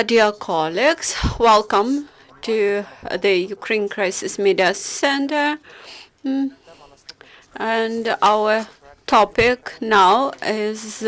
Dear colleagues, welcome to the Ukraine Crisis Media Center. And our topic now is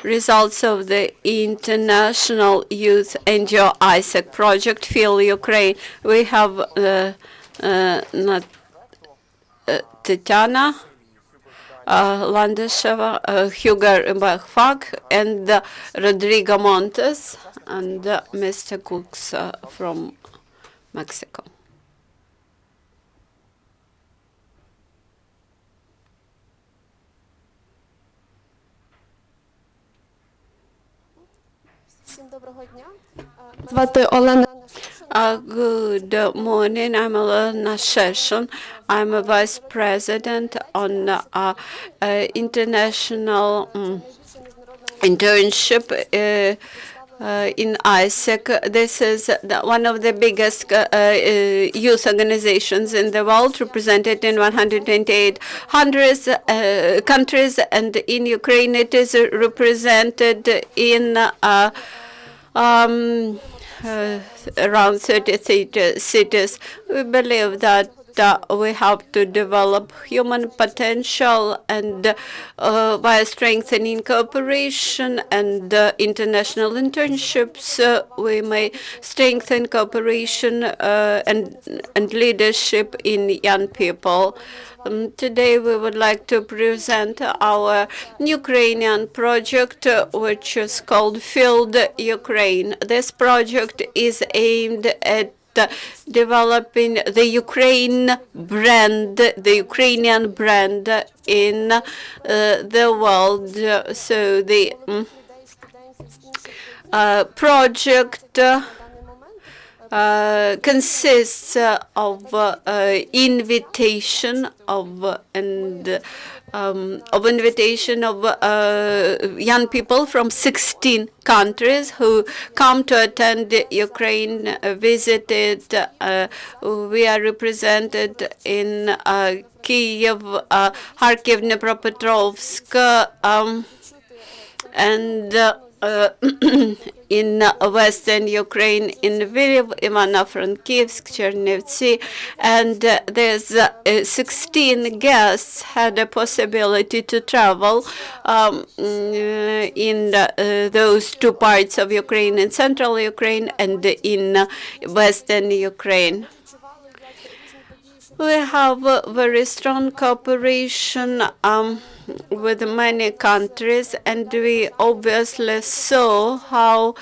results of the international youth NGO AIESEC project, Feel Ukraine. We have Tetyana, Landysheva, Hugo Fag, and Rodrigo Montes, and Mr. Cooks from Mexico. Good morning. I'm Olena Shershun. I'm a vice president on international internship in AIESEC. This is one of the biggest youth organizations in the world, represented in 128 countries, and in Ukraine it is represented in around 30 cities. We believe that we have to develop human potential, and by strengthening cooperation and international internships, we may strengthen cooperation and leadership in young people. Today we would like to present our Ukrainian project, which is called Feel Ukraine. This project is aimed at developing the Ukrainian brand in the world. So the project consists of invitation of young people from 16 countries who come to attend Ukraine, visited. We are represented in Kiev, Kharkiv, Dnipropetrovsk, and in Western Ukraine, in Lviv, Ivano-Frankivsk, Chernivtsi, and there's 16 guests had a possibility to travel in those two parts of Ukraine, in central Ukraine and in Western Ukraine. We have a very strong cooperation with many countries, and we obviously saw how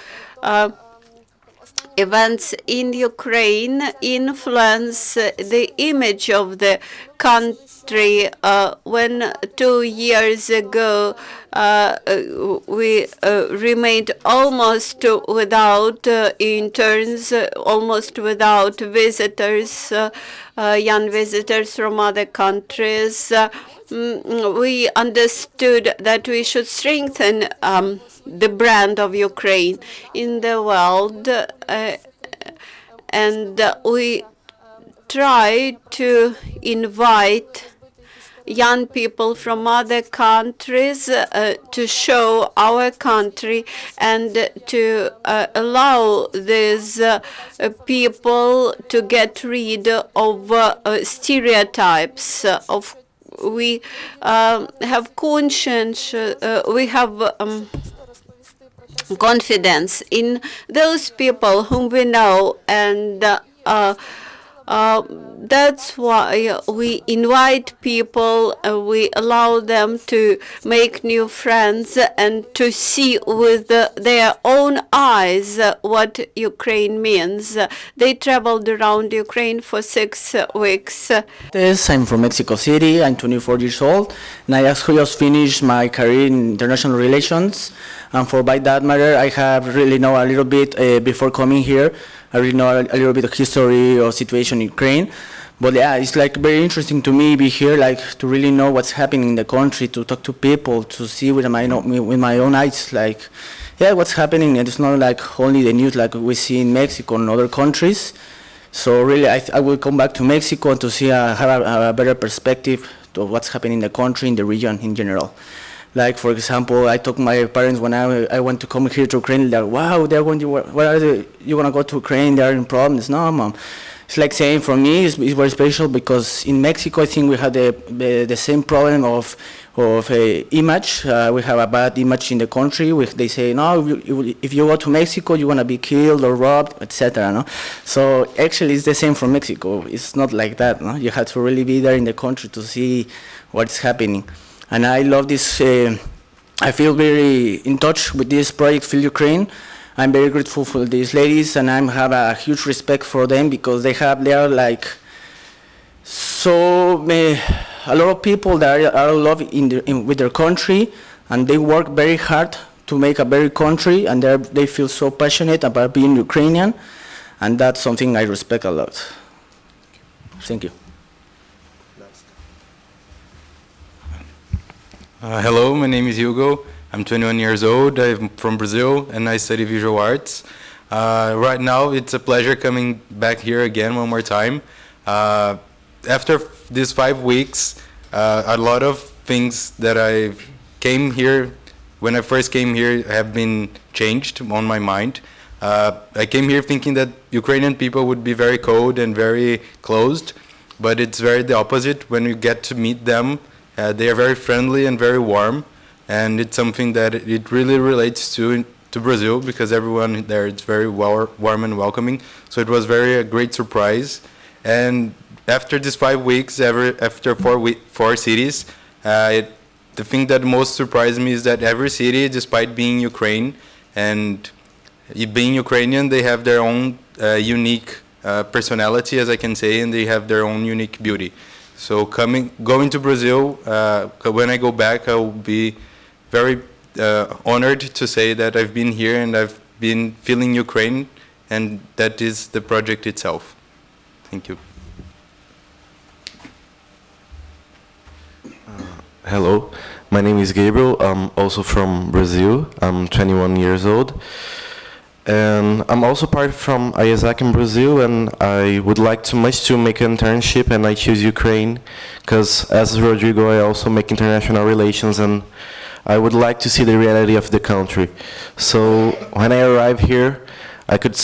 events in Ukraine influence the image of the country. When 2 years ago we remained almost without interns, almost without visitors, young visitors from other countries, we understood that we should strengthen the brand of Ukraine in the world, and we try to invite young people from other countries to show our country and to allow these people to get rid of stereotypes of we have conscience, we have confidence in those people whom we know, and that's why we invite people, we allow them to make new friends and to see with their own eyes what Ukraine means. They traveled around Ukraine for 6 weeks. I'm from Mexico City. I'm 24 years old, and I just finished my career in international relations. And for by that matter, I have really know a little bit before coming here. I really know a little bit of history or situation in Ukraine. But yeah, it's like very interesting to me be here, like to really know what's happening in the country, to talk to people, to see with my own eyes, like, yeah, what's happening. And it's not like only the news like we see in Mexico and other countries. So really, I will come back to Mexico to see have a better perspective of what's happening in the country, in the region in general. Like, for example, I told my parents when I want to come here to Ukraine, they're, wow, they're going to, where are they? You want to go to Ukraine? They're in problems. No, mom. It's like saying for me, it's very special because in Mexico, I think we have the same problem of image. We have a bad image in the country. They say, no, if you go to Mexico, you're going to be killed or robbed, etc. No? So actually, it's the same for Mexico. It's not like that. No? You have to really be there in the country to see what's happening. And I love this. I feel very in touch with this project, Feel Ukraine. I'm very grateful for these ladies, and I have a huge respect for them because they are like so a lot of people that are in love with their country, and they work very hard to make a better country, and they feel so passionate about being Ukrainian, and that's something I respect a lot. Thank you. Hello, my name is Hugo. I'm 21 years old. I'm from Brazil, and I study visual arts. Right now, it's a pleasure coming back here again one more time. After these 5 weeks, a lot of things that I came here, when I first came here, have been changed on my mind. I came here thinking that Ukrainian people would be very cold and very closed, but it's very the opposite. When you get to meet them, they are very friendly and very warm, and it's something that it really relates to Brazil because everyone there is very warm and welcoming. So it was a great surprise. And after these 5 weeks, after 4 cities, the thing that most surprised me is that every city, despite being Ukraine and being Ukrainian, they have their own unique personality, as I can say, and they have their own unique beauty. So going to Brazil, when I go back, I will be very honored to say that I've been here and I've been feeling Ukraine, and that is the project itself. Thank you. Hello, my name is Gabriel. I'm also from Brazil. I'm 21 years old. And I'm also part from AIESEC in Brazil, and I would like to make an internship, and I choose Ukraine because as Rodrigo, I also make international relations, and I would like to see the reality of the country. So when I arrive here, I could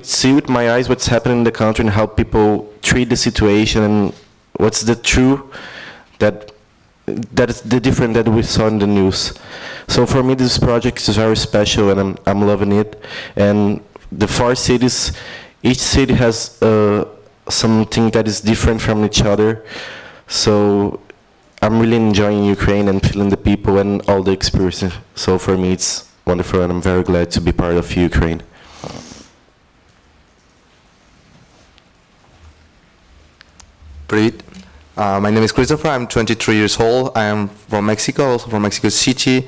see with my eyes what's happening in the country and how people treat the situation and what's the true that is the difference that we saw in the news. So for me, this project is very special, and I'm loving it. And the 4 cities, each city has something that is different from each other. So I'm really enjoying Ukraine and feeling the people and all the experiences. So for me, it's wonderful, and I'm very glad to be part of Ukraine. Привет. My name is Christopher. I'm 23 years old. I am from Mexico, also from Mexico City.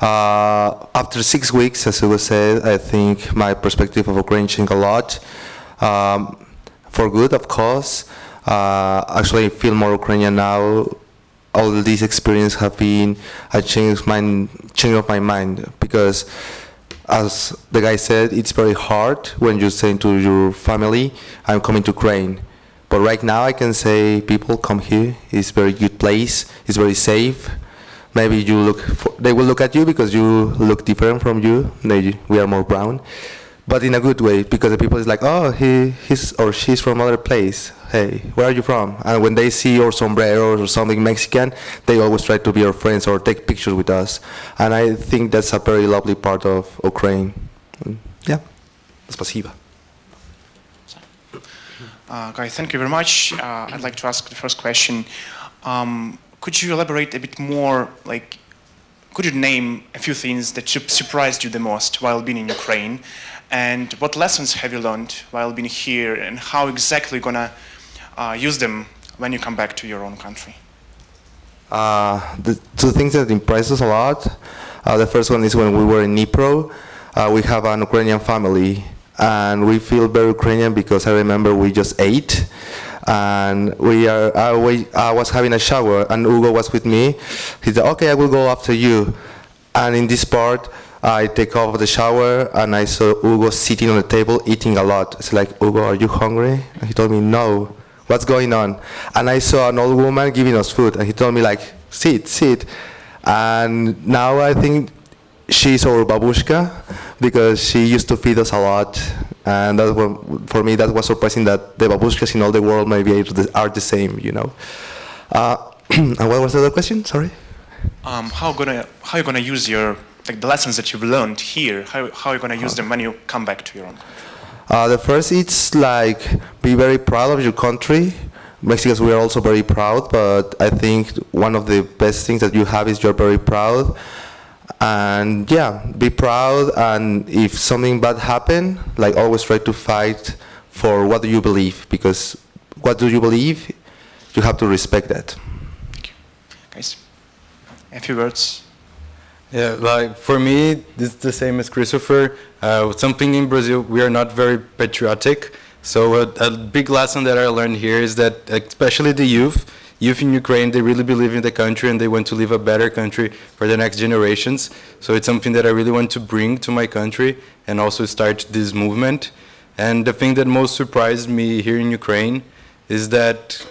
After 6 weeks, as Hugo said, I think my perspective of Ukraine changed a lot. For good, of course. Actually, I feel more Ukrainian now. All these experiences have been a change of my mind, because as the guy said, it's very hard when you're saying to your family, I'm coming to Ukraine. But right now I can say people come here. It's a very good place. It's very safe. Maybe they will look at you because you look different from you. We are more brown, but in a good way, because the people is like, oh, he's or she's from another place. Hey, where are you from? And when they see your sombrero or something Mexican, they always try to be our friends or take pictures with us. And I think that's a very lovely part of Ukraine. Yeah, спасибо. Guys, thank you very much. I'd like to ask the first question. Could you elaborate a bit more, could you name a few things that surprised you the most while being in Ukraine? And what lessons have you learned while being here, and how exactly you're gonna use them when you come back to your own country? The 2 things that impressed us a lot. The first one is when we were in Dnipro, we have an Ukrainian family. And we feel very Ukrainian because I remember we just ate, and I was having a shower, and Hugo was with me. He said, okay, I will go after you. And in this part, I take off the shower, and I saw Hugo sitting on the table eating a lot. It's like, Hugo, are you hungry? And he told me, no. What's going on? And I saw an old woman giving us food, and he told me, sit. And now I think she's our babushka because she used to feed us a lot. And that for me, that was surprising that the babushkas in all the world maybe are the same, you know. And what was the other question? Sorry. How you gonna use your the lessons that you've learned here? How you gonna use them when you come back to your own country? The first, it's like be very proud of your country. Mexicans, we are also very proud, but I think one of the best things that you have is you're very proud. And yeah, be proud, and if something bad happen, like always try to fight for what do you believe, because what do you believe, you have to respect that. Thank you. Guys, a few words. Yeah, like for me, it's the same as Christopher. Something in Brazil, we are not very patriotic. So a big lesson that I learned here is that especially the youth in Ukraine, they really believe in the country and they want to live a better country for the next generations. So it's something that I really want to bring to my country and also start this movement. And the thing that most surprised me here in Ukraine is that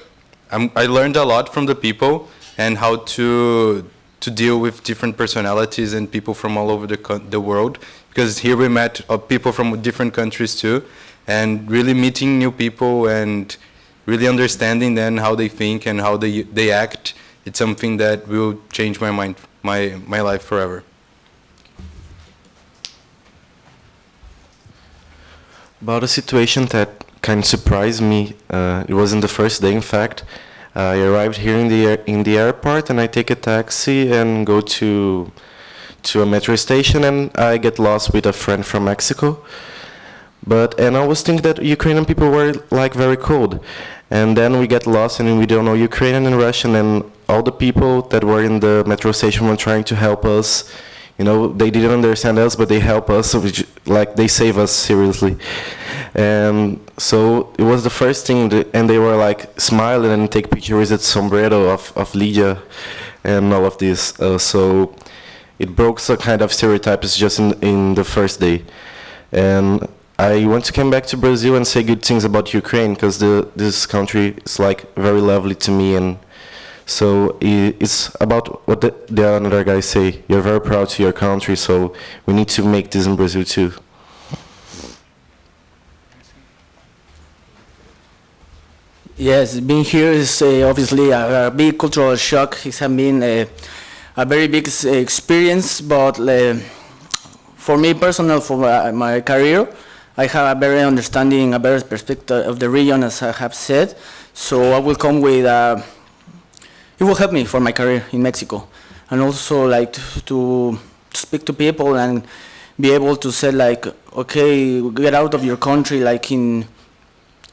I learned a lot from the people and how to deal with different personalities and people from all over the world. Because here we met people from different countries too, and really meeting new people and really understanding then how they think and how they act. It's something that will change my mind, my life forever. About a situation that kind of surprised me, it wasn't the first day, in fact. I arrived here in the airport, and I take a taxi and go to a metro station, and I get lost with a friend from Mexico. And I always think that Ukrainian people were like very cold. And then we get lost and we don't know Ukrainian and Russian, and all the people that were in the metro station were trying to help us. You know, they didn't understand us, but they help us, like they save us seriously. And so it was the first thing, and they were like smiling and take pictures at sombrero of Lydia and all of this. So it broke some kind of stereotypes just in the first day. And I want to come back to Brazil and say good things about Ukraine, because this country is like very lovely to me. And so it's about what the other guys say. You're very proud to your country, so we need to make this in Brazil too. Yes, being here is obviously a big cultural shock. It has been a very big experience, but for me personal, for my career, I have a better understanding, a better perspective of the region, as I have said. So I will come with, it will help me for my career in Mexico. And also like to speak to people and be able to say like, okay, get out of your country, like in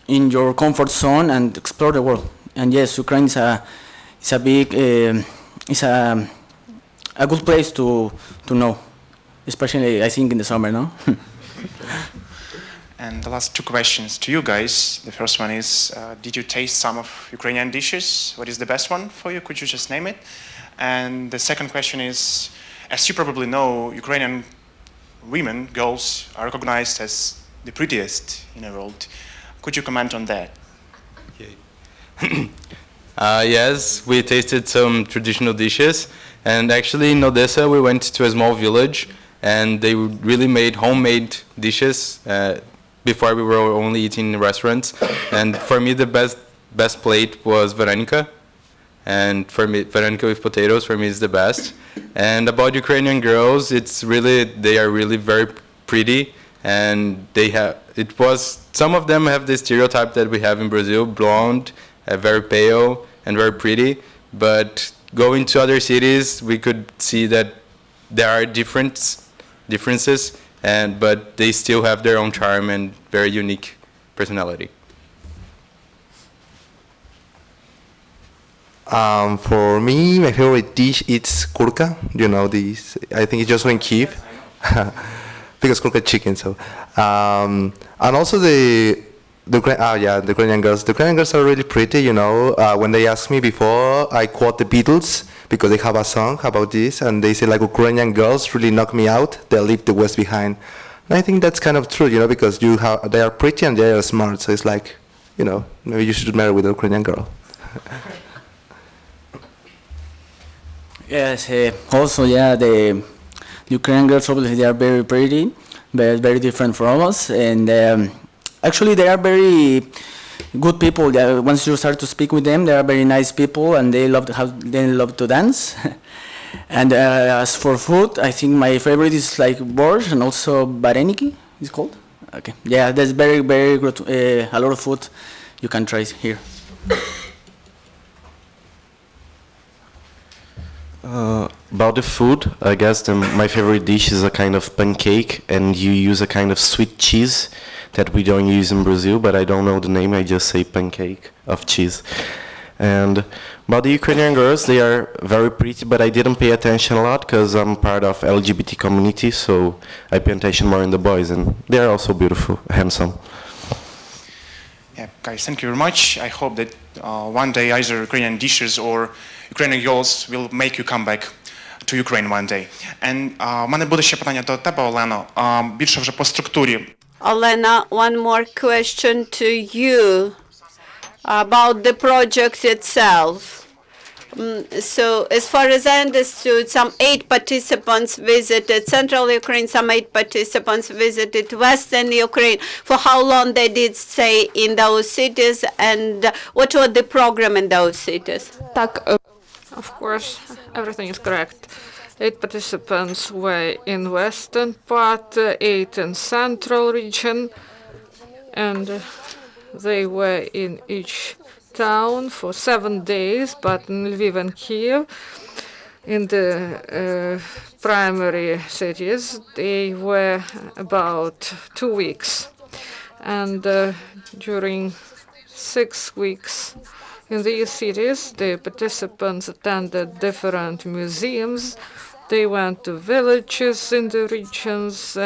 your comfort zone and explore the world. And yes, Ukraine is a big, it's a good place to know, especially I think in the summer, no? And the last two questions to you guys. The first one is, did you taste some of Ukrainian dishes? What is the best one for you? Could you just name it? And the second question is, as you probably know, Ukrainian women, girls, are recognized as the prettiest in the world. Could you comment on that? Okay. Yes, we tasted some traditional dishes, and actually in Odessa we went to a small village, and they really made homemade dishes. Before we were only eating in restaurants, and for me the best plate was varenika, and for me varenika with potatoes for me is the best. And about Ukrainian girls, they are really very pretty, and some of them have the stereotype that we have in Brazil, blonde, very pale and very pretty, but going to other cities we could see that there are differences, but they still have their own charm and very unique personality. For me, my favorite dish is kurka. You know this. I think it's just in Kyiv, because kurka chicken. So, and also the Ukrainian girls. The Ukrainian girls are really pretty. You know, when they ask me before, I quote the Beatles because they have a song about this, and they say like Ukrainian girls really knock me out. They leave the West behind. And I think that's kind of true, you know, because they are pretty and they are smart. So it's like, you know, maybe you should marry with a Ukrainian girl. Yes, also, yeah, the Ukrainian girls, obviously, they are very pretty, but very different from us. And actually, they are very good people. Once you start to speak with them, they are very nice people, and they love to dance. And as for food, I think my favorite is like borscht and also vareniki, it's called. Okay, yeah, there's very, very good, a lot of food you can try here. About the food, I guess my favorite dish is a kind of pancake, and you use a kind of sweet cheese that we don't use in Brazil, but I don't know the name, I just say pancake of cheese. And about the Ukrainian girls, they are very pretty, but I didn't pay attention a lot because I'm part of LGBT community, so I pay attention more in the boys, and they are also beautiful, handsome. Yeah, guys, thank you very much. I hope that one day either Ukrainian dishes or Ukrainian girls will make you come back to Ukraine one day. And в мене буде ще питання до тебе, Олено, більше вже по структурі. Olena, one more question to you about the project itself. So, as far as I understood, some 8 participants visited Central Ukraine, some 8 participants visited Western Ukraine. For how long they did stay in those cities, and what was the program in those cities? Of course, everything is correct. 8 participants were in western part, 8 in central region, and they were in each town for 7 days, but in Lviv and Kiev, in the primary cities, they were about 2 weeks. And during 6 weeks in these cities, the participants attended different museums. They went to villages in the regions,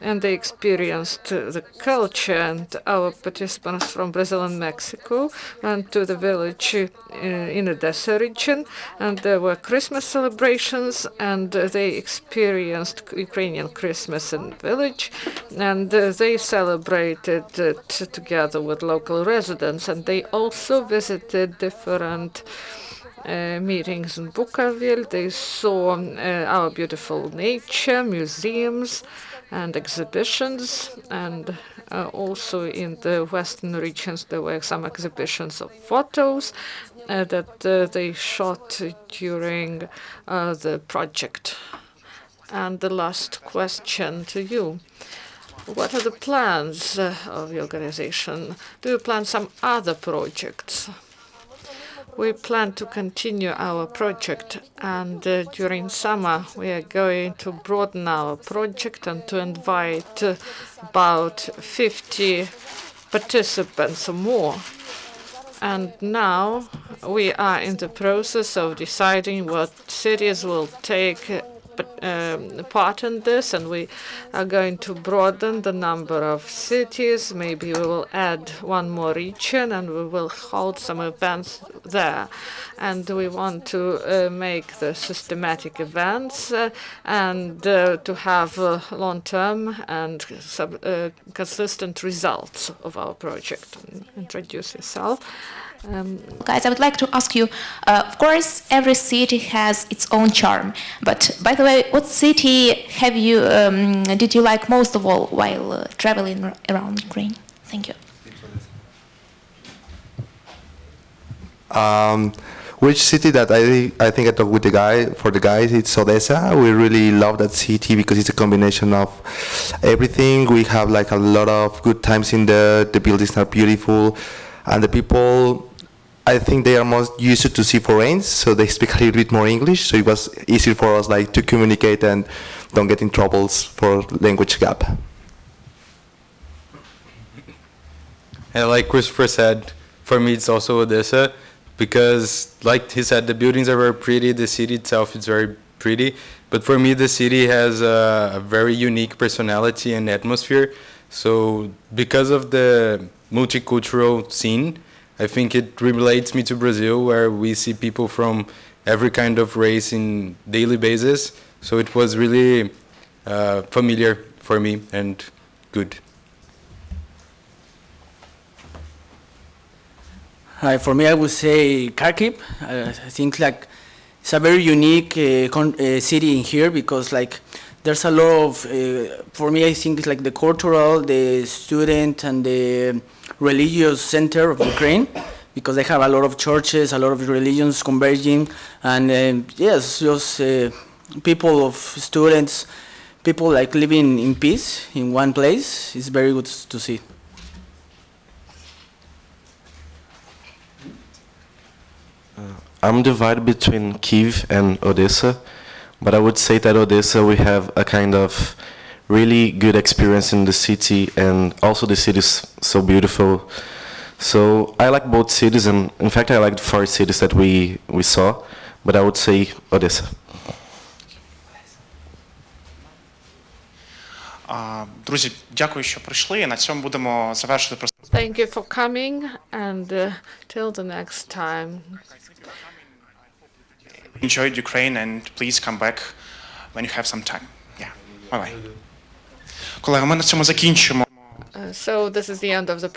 and they experienced the culture. And our participants from Brazil and Mexico went to the village in Odessa region, and there were Christmas celebrations, and they experienced Ukrainian Christmas in the village, and they celebrated it together with local residents. And they also visited different meetings in Bukovil. They saw our beautiful nature, museums, and exhibitions, and also in the western regions there were some exhibitions of photos that they shot during the project. And the last question to you. What are the plans of the organization? Do you plan some other projects? We plan to continue our project, and during summer we are going to broaden our project and to invite about 50 participants or more. And now we are in the process of deciding what cities will take part in this, and we are going to broaden the number of cities. Maybe we will add one more region, and we will hold some events there. And we want to make the systematic events and to have long-term and consistent results of our project. Introduce yourself. Guys, I would like to ask you, of course, every city has its own charm. But by the way, what city have you did you like most of all while traveling around Ukraine? Thank you. Which city that I think I talked with the guy, for the guys, it's Odessa. We really love that city because it's a combination of everything. We have like a lot of good times in there. The buildings are beautiful, and the people, I think they are most used to see foreigners, so they speak a little bit more English. So it was easier for us like to communicate and don't get in troubles for language gap. And like Christopher said, for me it's also Odessa, because like he said, the buildings are very pretty, the city itself is very pretty, but for me the city has a very unique personality and atmosphere. So because of the multicultural scene, I think it relates me to Brazil, where we see people from every kind of race in daily basis. So it was really familiar for me and good. For me, I would say Kharkiv. I think like it's a very unique city in here because like there's a lot of, for me I think it's like the cultural, the student and the religious center of Ukraine because they have a lot of churches, a lot of religions converging and yes, just people of students, people like living in peace in one place. It's very good to see. I'm divided between Kyiv and Odessa, but I would say that Odessa we have a kind of really good experience in the city, and also the city is so beautiful. So I like both cities, and in fact I like the 4 cities that we saw, but I would say Odessa. Друзі, дякую, що прийшли. На цьому будемо завершити. Thank you for coming, and till the next time. Enjoyed Ukraine and please come back when you have some time. Yeah. Bye-bye. Колеги, ми на цьому закінчимо. So this is the end of the